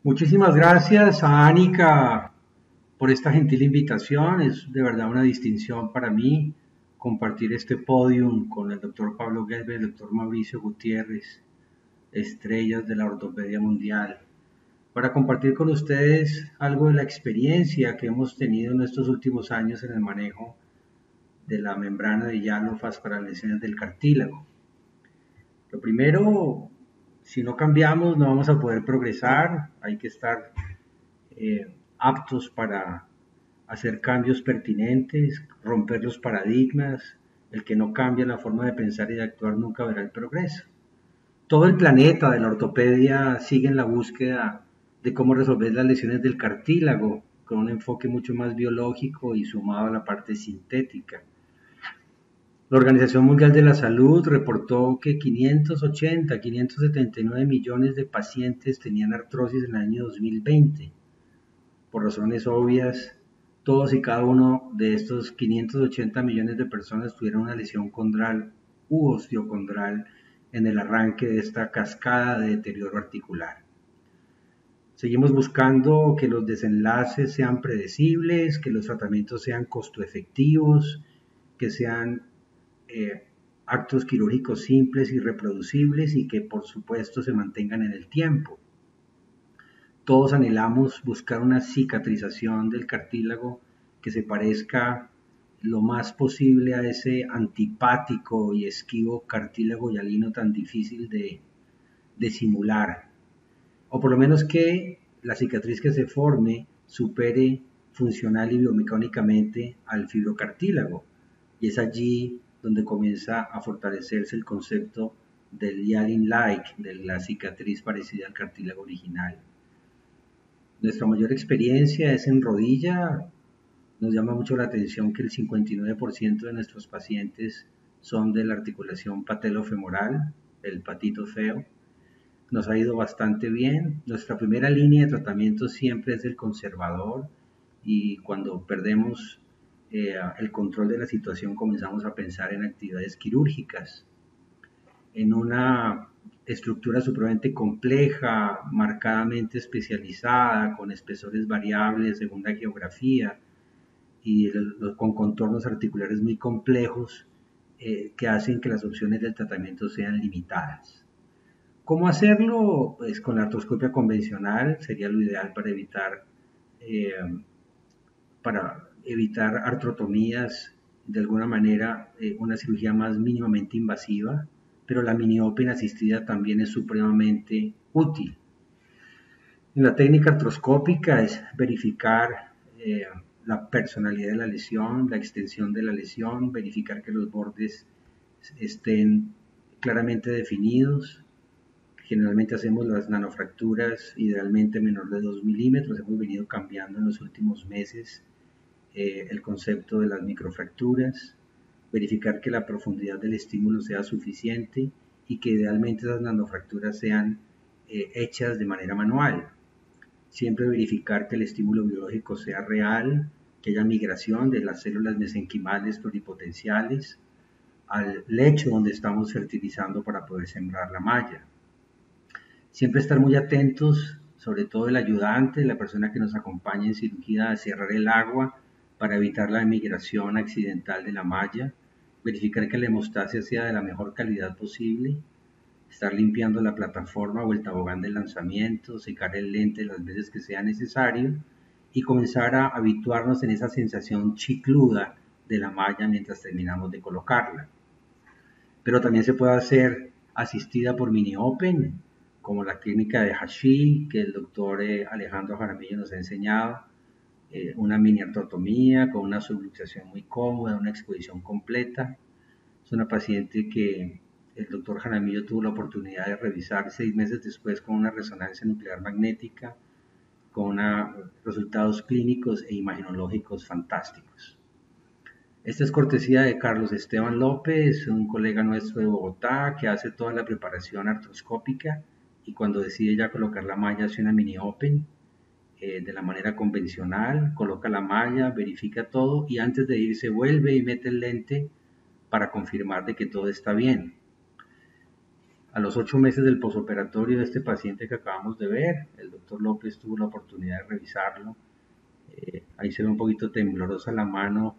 Muchísimas gracias a Anika por esta gentil invitación. Es de verdad una distinción para mí compartir este podium con el doctor Pablo Guelber, el doctor Mauricio Gutiérrez, estrellas de la ortopedia mundial, para compartir con ustedes algo de la experiencia que hemos tenido en estos últimos años en el manejo de la membrana de Yalofas para lesiones del cartílago. Lo primero, si no cambiamos no vamos a poder progresar, hay que estar aptos para hacer cambios pertinentes, romper los paradigmas. El que no cambia la forma de pensar y de actuar nunca verá el progreso. Todo el planeta de la ortopedia sigue en la búsqueda de cómo resolver las lesiones del cartílago con un enfoque mucho más biológico y sumado a la parte sintética. La Organización Mundial de la Salud reportó que 579 millones de pacientes tenían artrosis en el año 2020. Por razones obvias, todos y cada uno de estos 580 millones de personas tuvieron una lesión condral u osteocondral en el arranque de esta cascada de deterioro articular. Seguimos buscando que los desenlaces sean predecibles, que los tratamientos sean costo efectivos, que sean actos quirúrgicos simples y reproducibles y que por supuesto se mantengan en el tiempo. Todos anhelamos buscar una cicatrización del cartílago que se parezca lo más posible a ese antipático y esquivo cartílago hialino tan difícil de simular, o por lo menos que la cicatriz que se forme supere funcional y biomecánicamente al fibrocartílago, y es allí donde comienza a fortalecerse el concepto del Hyaline-like, de la cicatriz parecida al cartílago original. Nuestra mayor experiencia es en rodilla. Nos llama mucho la atención que el 59% de nuestros pacientes son de la articulación patelofemoral, el patito feo. Nos ha ido bastante bien. Nuestra primera línea de tratamiento siempre es el conservador, y cuando perdemos el control de la situación comenzamos a pensar en actividades quirúrgicas. En una estructura supremamente compleja, marcadamente especializada, con espesores variables según la geografía y con contornos articulares muy complejos que hacen que las opciones del tratamiento sean limitadas. ¿Cómo hacerlo? Pues con la artroscopia convencional sería lo ideal para evitar artrotomías, de alguna manera una cirugía más mínimamente invasiva, pero la mini-open asistida también es supremamente útil. En la técnica artroscópica es verificar la personalidad de la lesión, la extensión de la lesión, verificar que los bordes estén claramente definidos. Generalmente hacemos las nanofracturas idealmente menor de 2 milímetros. Hemos venido cambiando en los últimos meses el concepto de las microfracturas, verificar que la profundidad del estímulo sea suficiente y que idealmente esas nanofracturas sean hechas de manera manual. Siempre verificar que el estímulo biológico sea real, que haya migración de las células mesenquimales pluripotenciales al lecho donde estamos fertilizando para poder sembrar la malla. Siempre estar muy atentos, sobre todo el ayudante, la persona que nos acompaña en cirugía, a cerrar el agua para evitar la migración accidental de la malla, verificar que la hemostasia sea de la mejor calidad posible, estar limpiando la plataforma o el tobogán de lanzamiento, secar el lente las veces que sea necesario y comenzar a habituarnos en esa sensación chicluda de la malla mientras terminamos de colocarla. Pero también se puede hacer asistida por mini-open, como la clínica de Hashi, que el doctor Alejandro Jaramillo nos ha enseñado, una mini artrotomía con una subluxación muy cómoda, una exposición completa. Es una paciente que el doctor Jaramillo tuvo la oportunidad de revisar 6 meses después con una resonancia nuclear magnética, con resultados clínicos e imagenológicos fantásticos. Esta es cortesía de Carlos Esteban López, un colega nuestro de Bogotá que hace toda la preparación artroscópica y cuando decide ya colocar la malla hace una mini open de la manera convencional, coloca la malla, verifica todo y antes de irse vuelve y mete el lente para confirmar de que todo está bien. A los 8 meses del posoperatorio de este paciente que acabamos de ver, el doctor López tuvo la oportunidad de revisarlo. Ahí se ve un poquito temblorosa la mano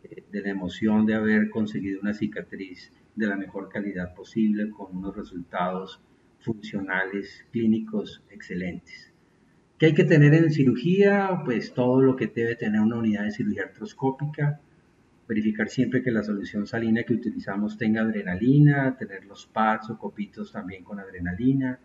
de la emoción de haber conseguido una cicatriz de la mejor calidad posible con unos resultados funcionales clínicos excelentes. ¿Qué hay que tener en cirugía? Pues todo lo que debe tener una unidad de cirugía artroscópica, verificar siempre que la solución salina que utilizamos tenga adrenalina, tener los pads o copitos también con adrenalina,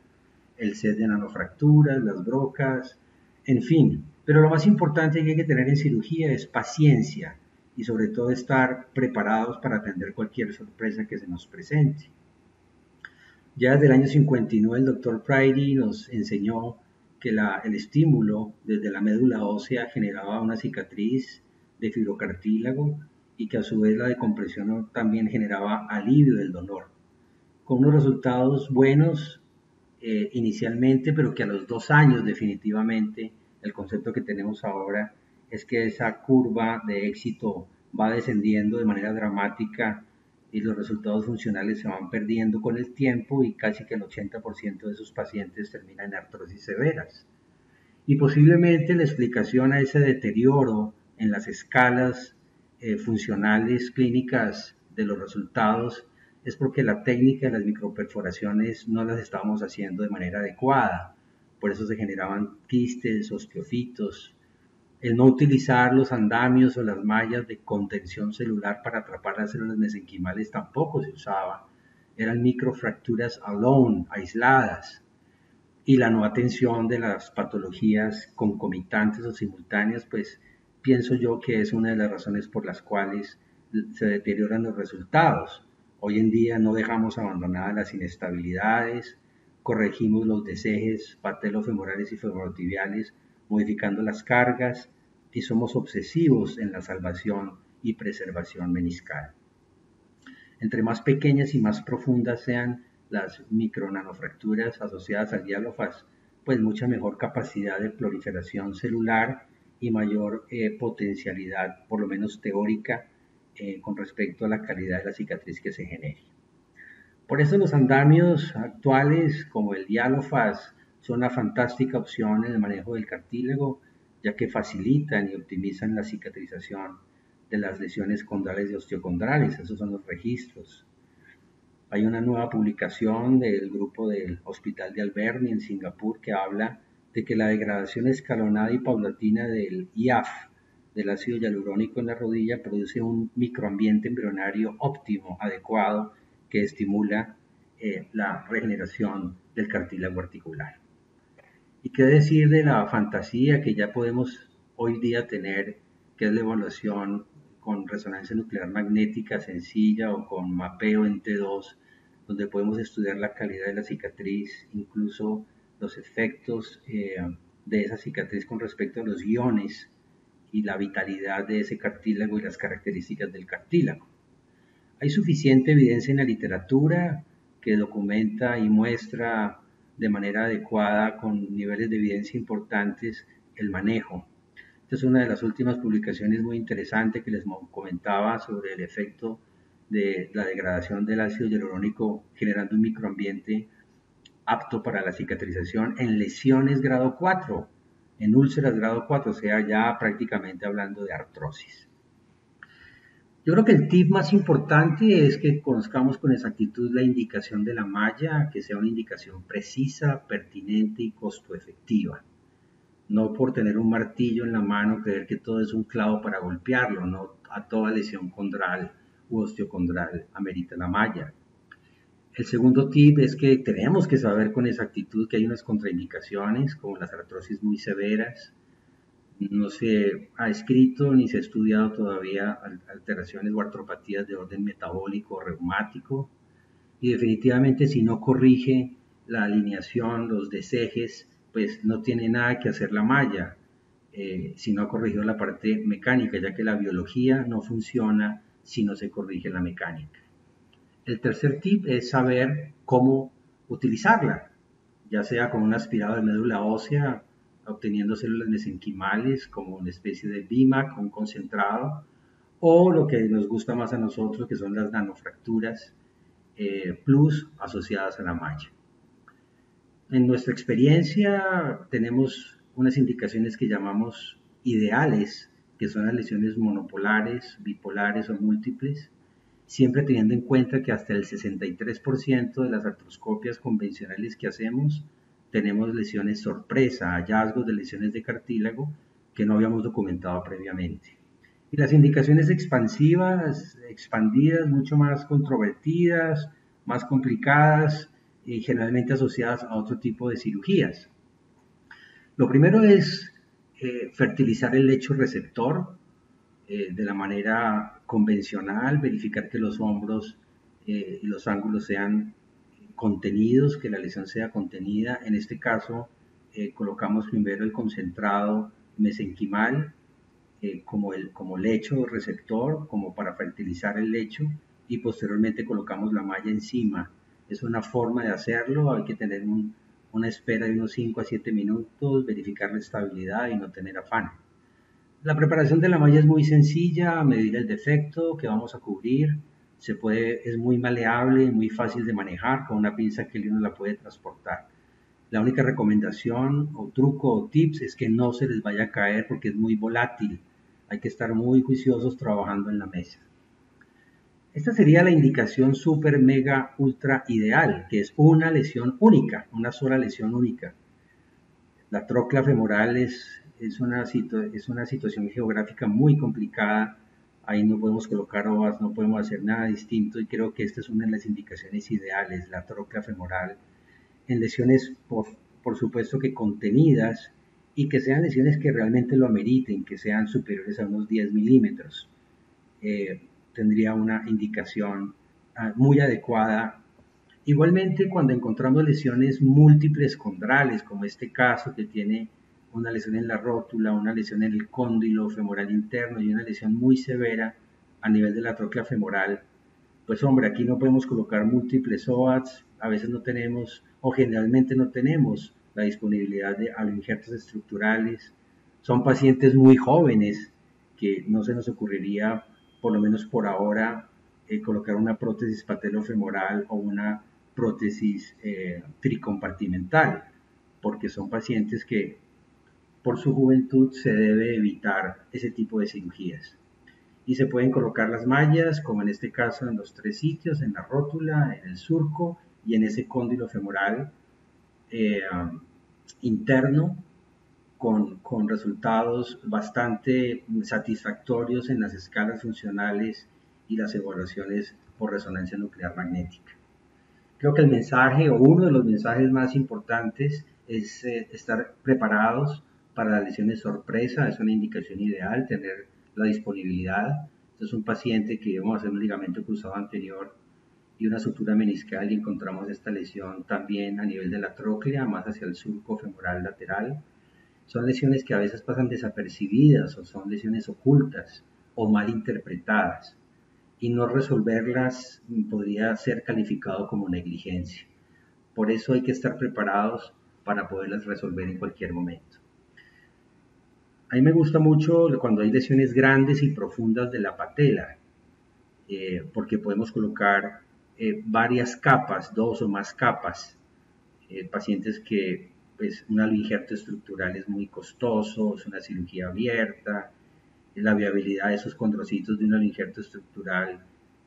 el set de nanofracturas, las brocas, en fin. Pero lo más importante que hay que tener en cirugía es paciencia y sobre todo estar preparados para atender cualquier sorpresa que se nos presente. Ya desde el año 59 el doctor Prairie nos enseñó que el estímulo desde la médula ósea generaba una cicatriz de fibrocartílago y que a su vez la decompresión también generaba alivio del dolor, con unos resultados buenos inicialmente, pero que a los 2 años definitivamente el concepto que tenemos ahora es que esa curva de éxito va descendiendo de manera dramática y los resultados funcionales se van perdiendo con el tiempo y casi que el 80% de esos pacientes terminan en artrosis severas. Y posiblemente la explicación a ese deterioro en las escalas funcionales clínicas de los resultados es porque la técnica de las microperforaciones no las estábamos haciendo de manera adecuada. Por eso se generaban quistes, osteofitos. El no utilizar los andamios o las mallas de contención celular para atrapar las células mesenquimales tampoco se usaba. Eran microfracturas alone, aisladas. Y la no atención de las patologías concomitantes o simultáneas, pues pienso yo que es una de las razones por las cuales se deterioran los resultados. Hoy en día no dejamos abandonadas las inestabilidades, corregimos los desejes patelofemorales y femorotibiales, modificando las cargas y somos obsesivos en la salvación y preservación meniscal. Entre más pequeñas y más profundas sean las micronanofracturas asociadas al diálofas, pues mucha mejor capacidad de proliferación celular y mayor potencialidad, por lo menos teórica, con respecto a la calidad de la cicatriz que se genere. Por eso los andamios actuales, como el diálofas, son una fantástica opción en el manejo del cartílago, ya que facilitan y optimizan la cicatrización de las lesiones condrales y osteocondrales. Esos son los registros. Hay una nueva publicación del grupo del Hospital de Alberni en Singapur que habla de que la degradación escalonada y paulatina del IAF, del ácido hialurónico en la rodilla, produce un microambiente embrionario óptimo, adecuado, que estimula la regeneración del cartílago articular. ¿Y qué decir de la fantasía que ya podemos hoy día tener, que es la evaluación con resonancia nuclear magnética sencilla o con mapeo en T2, donde podemos estudiar la calidad de la cicatriz, incluso los efectos de esa cicatriz con respecto a los iones y la vitalidad de ese cartílago y las características del cartílago? Hay suficiente evidencia en la literatura que documenta y muestra de manera adecuada, con niveles de evidencia importantes, el manejo. Esta es una de las últimas publicaciones muy interesantes que les comentaba sobre el efecto de la degradación del ácido hialurónico generando un microambiente apto para la cicatrización en lesiones grado 4, en úlceras grado 4, o sea, ya prácticamente hablando de artrosis. Yo creo que el tip más importante es que conozcamos con exactitud la indicación de la malla, que sea una indicación precisa, pertinente y costo efectiva. No por tener un martillo en la mano creer que todo es un clavo para golpearlo, no a toda lesión condral u osteocondral amerita la malla. El segundo tip es que tenemos que saber con exactitud que hay unas contraindicaciones, como las artrosis muy severas. No se ha escrito ni se ha estudiado todavía alteraciones o artropatías de orden metabólico o reumático. Y definitivamente si no corrige la alineación, los desejes, pues no tiene nada que hacer la malla. Si no ha corregido la parte mecánica, ya que la biología no funciona si no se corrige la mecánica. El tercer tip es saber cómo utilizarla, ya sea con un aspirado de médula ósea, obteniendo células mesenquimales como una especie de BIMAC, un concentrado, o lo que nos gusta más a nosotros, que son las nanofracturas, plus asociadas a la malla. En nuestra experiencia tenemos unas indicaciones que llamamos ideales, que son las lesiones monopolares, bipolares o múltiples, siempre teniendo en cuenta que hasta el 63% de las artroscopias convencionales que hacemos tenemos lesiones sorpresa, hallazgos de lesiones de cartílago que no habíamos documentado previamente. Y las indicaciones expansivas, expandidas, mucho más controvertidas, más complicadas y generalmente asociadas a otro tipo de cirugías. Lo primero es fertilizar el lecho receptor de la manera convencional, verificar que los hombros y los ángulos sean contenidos, que la lesión sea contenida. En este caso, colocamos primero el concentrado mesenquimal como lecho receptor, como para fertilizar el lecho, y posteriormente colocamos la malla encima. Es una forma de hacerlo, hay que tener una espera de unos 5 a 7 minutos, verificar la estabilidad y no tener afán. La preparación de la malla es muy sencilla, medir el defecto que vamos a cubrir, es muy maleable, muy fácil de manejar, con una pinza que uno la puede transportar. La única recomendación o truco o tips es que no se les vaya a caer porque es muy volátil. Hay que estar muy juiciosos trabajando en la mesa. Esta sería la indicación super, mega, ultra ideal, que es una lesión única, una sola lesión única. La tróclea femoral es una situación geográfica muy complicada. Ahí no podemos colocar ovas, no podemos hacer nada distinto y creo que esta es una de las indicaciones ideales, la tróclea femoral, en lesiones por supuesto que contenidas y que sean lesiones que realmente lo ameriten, que sean superiores a unos 10 milímetros. Tendría una indicación muy adecuada. Igualmente, cuando encontramos lesiones múltiples condrales, como este caso que tiene una lesión en la rótula, una lesión en el cóndilo femoral interno y una lesión muy severa a nivel de la tróclea femoral, pues hombre, aquí no podemos colocar múltiples OATs, a veces no tenemos o generalmente no tenemos la disponibilidad de aloinjertos estructurales. Son pacientes muy jóvenes que no se nos ocurriría, por lo menos por ahora, colocar una prótesis patelofemoral o una prótesis tricompartimental, porque son pacientes que por su juventud se debe evitar ese tipo de cirugías. Y se pueden colocar las mallas, como en este caso en los 3 sitios, en la rótula, en el surco y en ese cóndilo femoral eh, interno, con resultados bastante satisfactorios en las escalas funcionales y las evaluaciones por resonancia nuclear magnética. Creo que el mensaje o uno de los mensajes más importantes es estar preparados para las lesiones sorpresa. Es una indicación ideal tener la disponibilidad. Este es un paciente que vamos a hacer un ligamento cruzado anterior y una sutura meniscal y encontramos esta lesión también a nivel de la tróclea, más hacia el surco femoral lateral. Son lesiones que a veces pasan desapercibidas o son lesiones ocultas o mal interpretadas y no resolverlas podría ser calificado como negligencia. Por eso hay que estar preparados para poderlas resolver en cualquier momento. A mí me gusta mucho cuando hay lesiones grandes y profundas de la patela, porque podemos colocar varias capas, 2 o más capas. Pacientes que pues, un aloinjerto estructural es muy costoso, es una cirugía abierta, la viabilidad de esos condrocitos de un aloinjerto estructural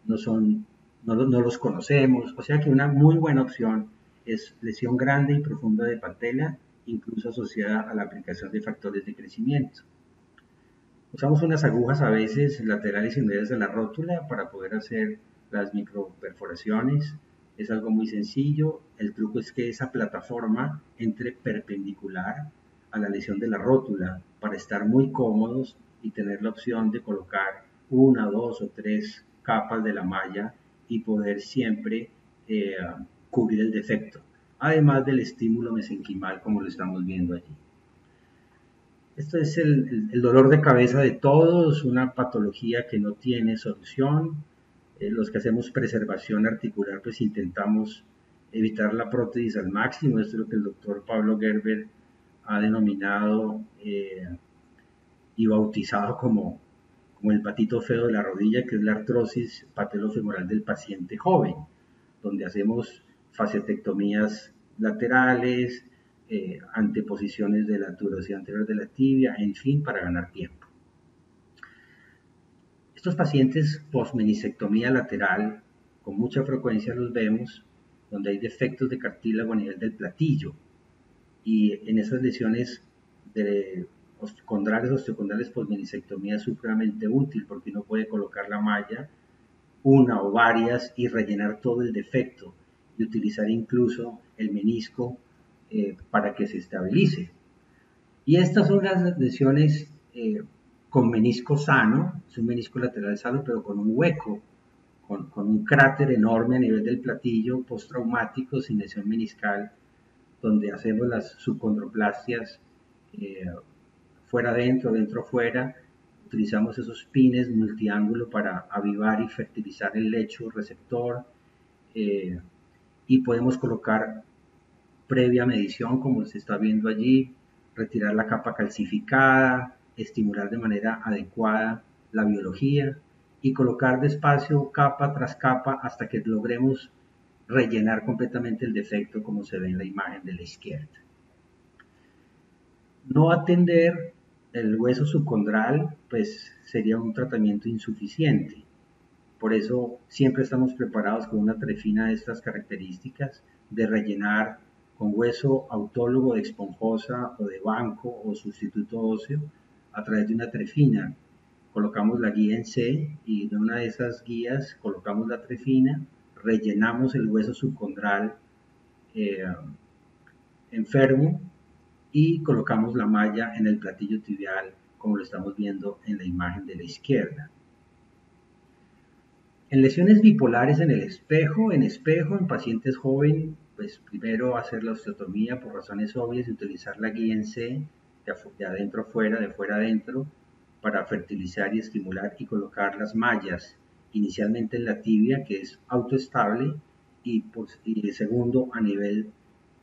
no los conocemos, o sea que una muy buena opción es lesión grande y profunda de patela, incluso asociada a la aplicación de factores de crecimiento. Usamos unas agujas a veces laterales y medias de la rótula para poder hacer las microperforaciones. Es algo muy sencillo. El truco es que esa plataforma entre perpendicular a la lesión de la rótula para estar muy cómodos y tener la opción de colocar 1, 2 o 3 capas de la malla y poder siempre cubrir el defecto, además del estímulo mesenquimal como lo estamos viendo allí. Esto es el dolor de cabeza de todos, una patología que no tiene solución. Los que hacemos preservación articular pues intentamos evitar la prótesis al máximo. Esto es lo que el doctor Pablo Gerber ha denominado y bautizado como el patito feo de la rodilla, que es la artrosis patelofemoral del paciente joven, donde hacemos fasciatectomías laterales, anteposiciones de la tuberosidad anterior de la tibia, en fin, para ganar tiempo. Estos pacientes post-meniscectomía lateral, con mucha frecuencia los vemos, donde hay defectos de cartílago a nivel del platillo, y en esas lesiones de osteocondrales post-meniscectomía es supremamente útil porque uno puede colocar la malla, una o varias, y rellenar todo el defecto y utilizar incluso el menisco para que se estabilice. Y estas son las lesiones con menisco sano, es un menisco lateral sano, pero con un hueco, con un cráter enorme a nivel del platillo postraumático sin lesión meniscal, donde hacemos las subcondroplastias fuera adentro, dentro fuera. Utilizamos esos pines multiángulo para avivar y fertilizar el lecho receptor, y podemos colocar previa medición, como se está viendo allí, retirar la capa calcificada, estimular de manera adecuada la biología y colocar despacio capa tras capa hasta que logremos rellenar completamente el defecto, como se ve en la imagen de la izquierda. No atender el hueso subcondral pues sería un tratamiento insuficiente. Por eso siempre estamos preparados con una trefina de estas características, de rellenar con hueso autólogo de esponjosa o de banco o sustituto óseo a través de una trefina. Colocamos la guía en C y de una de esas guías colocamos la trefina, rellenamos el hueso subcondral enfermo y colocamos la malla en el platillo tibial, como lo estamos viendo en la imagen de la izquierda. En lesiones bipolares en espejo, en pacientes jóvenes, pues primero hacer la osteotomía por razones obvias y utilizar la guía en C, de adentro afuera, de fuera adentro, para fertilizar y estimular y colocar las mallas, inicialmente en la tibia, que es autoestable, y segundo a nivel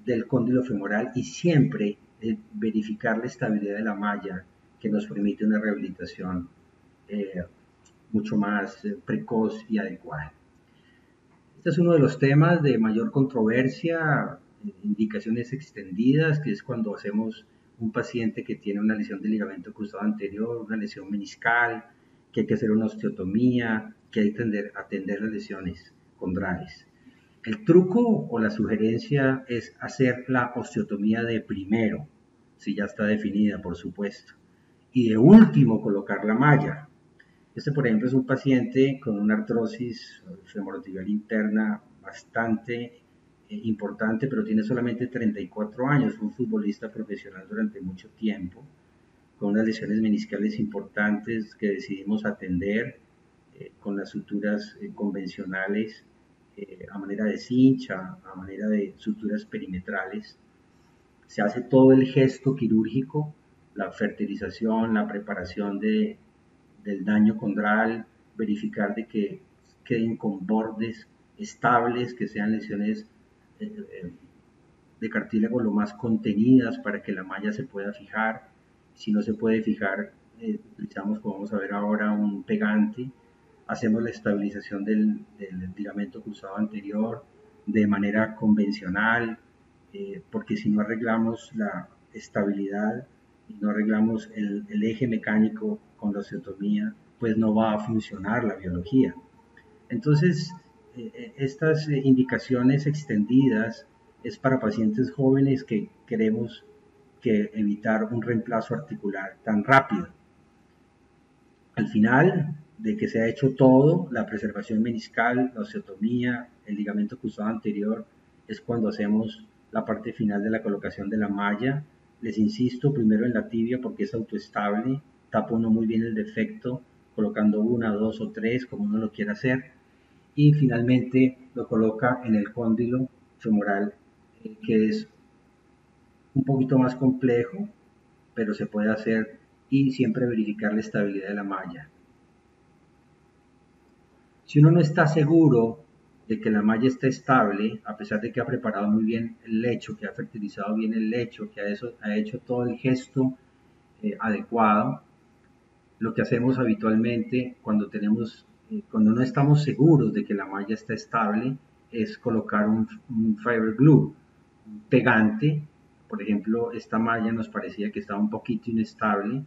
del cóndilo femoral, y siempre verificar la estabilidad de la malla, que nos permite una rehabilitación mucho más precoz y adecuada. Este es uno de los temas de mayor controversia, indicaciones extendidas, que es cuando hacemos un paciente que tiene una lesión del ligamento cruzado anterior, una lesión meniscal, que hay que hacer una osteotomía, que hay que atender las lesiones condrales. El truco o la sugerencia es hacer la osteotomía de primero, si ya está definida, por supuesto, y de último colocar la malla. Este, por ejemplo, es un paciente con una artrosis femorotibial interna bastante importante, pero tiene solamente 34 años. Fue un futbolista profesional durante mucho tiempo, con unas lesiones meniscales importantes que decidimos atender con las suturas convencionales a manera de cincha, a manera de suturas perimetrales. Se hace todo el gesto quirúrgico, la fertilización, la preparación del daño condral, verificar de que queden con bordes estables, que sean lesiones de cartílago lo más contenidas para que la malla se pueda fijar. Si no se puede fijar, utilizamos, como vamos a ver ahora, un pegante. Hacemos la estabilización del ligamento cruzado anterior de manera convencional, porque si no arreglamos la estabilidad y no arreglamos el eje mecánico con la osteotomía, pues no va a funcionar la biología. Entonces, estas indicaciones extendidas es para pacientes jóvenes que queremos evitar un reemplazo articular tan rápido. Al final de que se ha hecho todo, la preservación meniscal, la osteotomía, el ligamento cruzado anterior, es cuando hacemos la parte final de la colocación de la malla. Les insisto, primero en la tibia porque es autoestable, tapa uno muy bien el defecto, colocando una, dos o tres, como uno lo quiera hacer, y finalmente lo coloca en el cóndilo femoral, que es un poquito más complejo, pero se puede hacer, y siempre verificar la estabilidad de la malla. Si uno no está seguro de que la malla está estable, a pesar de que ha preparado muy bien el lecho, que ha fertilizado bien el lecho, que ha hecho todo el gesto adecuado, lo que hacemos habitualmente cuando no estamos seguros de que la malla está estable, es colocar un fiber glue, un pegante. Por ejemplo, esta malla nos parecía que estaba un poquito inestable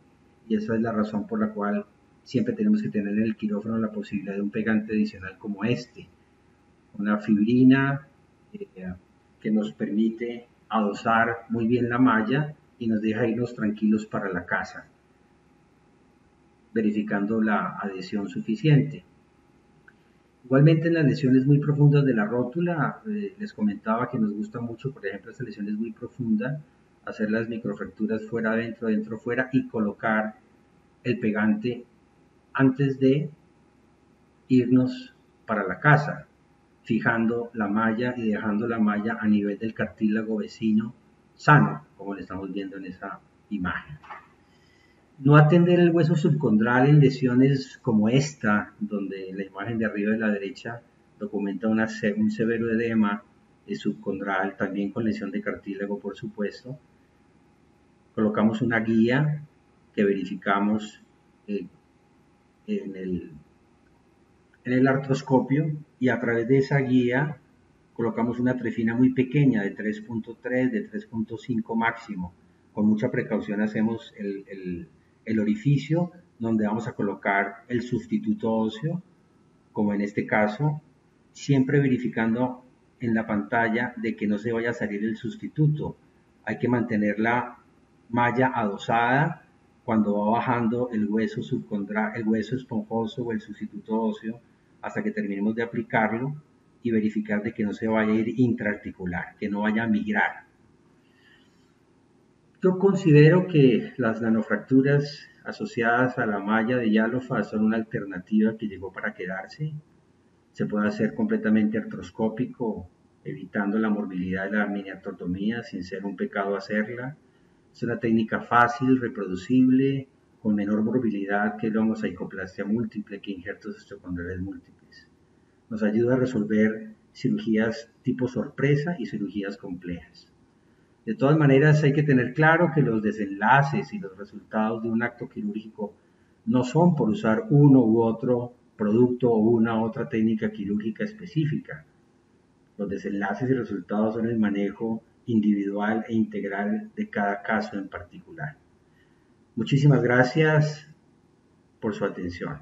y esa es la razón por la cual siempre tenemos que tener en el quirófano la posibilidad de un pegante adicional como este, una fibrina que nos permite adosar muy bien la malla y nos deja irnos tranquilos para la casa, verificando la adhesión suficiente. Igualmente en las lesiones muy profundas de la rótula, les comentaba que nos gusta mucho, por ejemplo, estas lesiones muy profundas, hacer las microfracturas fuera, adentro, adentro, fuera y colocar el pegante antes de irnos para la casa, fijando la malla y dejando la malla a nivel del cartílago vecino sano, como le estamos viendo en esa imagen. No atender el hueso subcondral en lesiones como esta, donde la imagen de arriba de la derecha documenta un severo edema subcondral, también con lesión de cartílago, por supuesto. Colocamos una guía que verificamos en el artroscopio y a través de esa guía colocamos una trefina muy pequeña de 3.3, de 3.5 máximo. Con mucha precaución hacemos el orificio donde vamos a colocar el sustituto óseo, como en este caso, siempre verificando en la pantalla de que no se vaya a salir el sustituto. Hay que mantener la malla adosada cuando va bajando el hueso subcondral, el hueso esponjoso o el sustituto óseo hasta que terminemos de aplicarlo y verificar de que no se vaya a ir intraarticular, que no vaya a migrar. Yo considero que las nanofracturas asociadas a la malla de Yalofa son una alternativa que llegó para quedarse. Se puede hacer completamente artroscópico, evitando la morbilidad de la miniartrotomía sin ser un pecado hacerla. Es una técnica fácil, reproducible, con menor morbilidad que la homosarcoplastia múltiple, que injertos osteocondrales múltiples. Nos ayuda a resolver cirugías tipo sorpresa y cirugías complejas. De todas maneras, hay que tener claro que los desenlaces y los resultados de un acto quirúrgico no son por usar uno u otro producto o una u otra técnica quirúrgica específica. Los desenlaces y resultados son el manejo individual e integral de cada caso en particular. Muchísimas gracias por su atención.